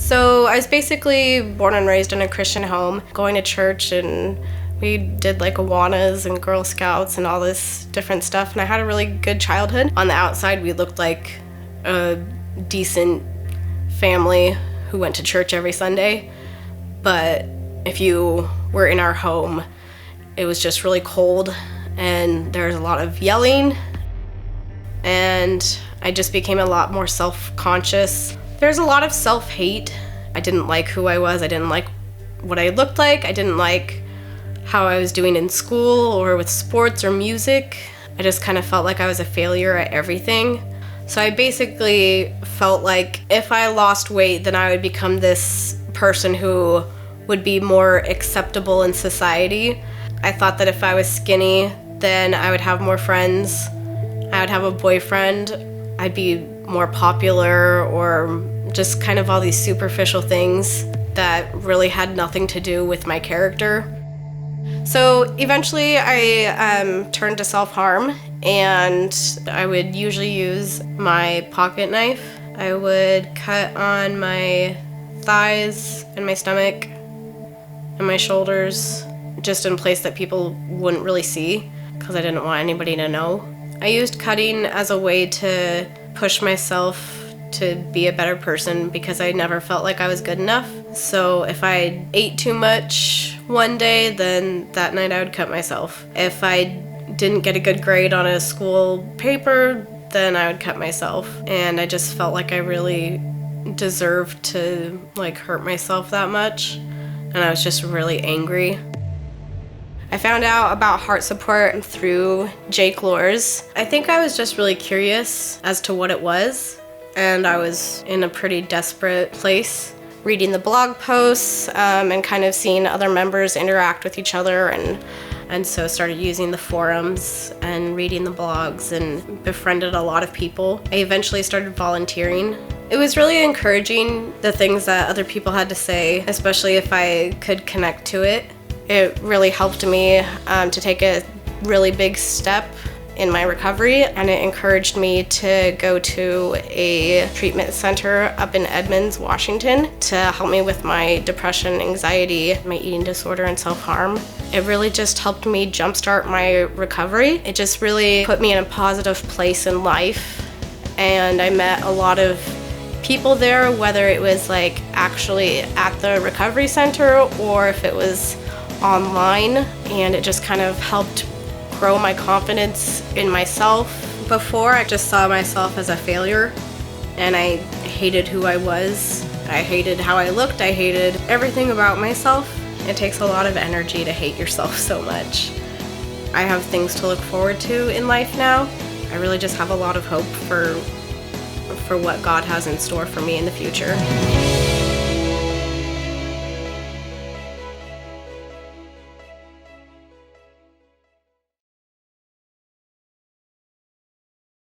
So I was basically born and raised in a Christian home, going to church, and we did like Awanas and Girl Scouts and all this different stuff, and I had a really good childhood. On the outside, we looked like a decent family who went to church every Sunday, but if you were in our home, it was just really cold, and there was a lot of yelling, and I just became a lot more self-conscious. There's a lot of self-hate. I didn't like who I was. I didn't like what I looked like. I didn't like how I was doing in school or with sports or music. I just kind of felt like I was a failure at everything. So I basically felt like if I lost weight, then I would become this person who would be more acceptable in society. I thought that if I was skinny, then I would have more friends. I would have a boyfriend. I'd be more popular, or just kind of all these superficial things that really had nothing to do with my character. So eventually I turned to self-harm, and I would usually use my pocket knife. I would cut on my thighs and my stomach and my shoulders, just in a place that people wouldn't really see because I didn't want anybody to know. I used cutting as a way to push myself to be a better person because I never felt like I was good enough. So if I ate too much one day, then that night I would cut myself. If I didn't get a good grade on a school paper, then I would cut myself. And I just felt like I really deserved to hurt myself that much. And I was just really angry. I found out about HeartSupport through Jake Luhrs. I think I was just really curious as to what it was, and I was in a pretty desperate place, reading the blog posts and kind of seeing other members interact with each other, and so started using the forums and reading the blogs and befriended a lot of people. I eventually started volunteering. It was really encouraging, the things that other people had to say, especially if I could connect to it. It really helped me to take a really big step in my recovery, and it encouraged me to go to a treatment center up in Edmonds, Washington, to help me with my depression, anxiety, my eating disorder, and self-harm. It really just helped me jumpstart my recovery. It just really put me in a positive place in life, and I met a lot of people there, whether it was actually at the recovery center or if it was online, and it just kind of helped grow my confidence in myself. Before, I just saw myself as a failure, and I hated who I was. I hated how I looked. I hated everything about myself. It takes a lot of energy to hate yourself so much. I have things to look forward to in life now. I really just have a lot of hope for what God has in store for me in the future.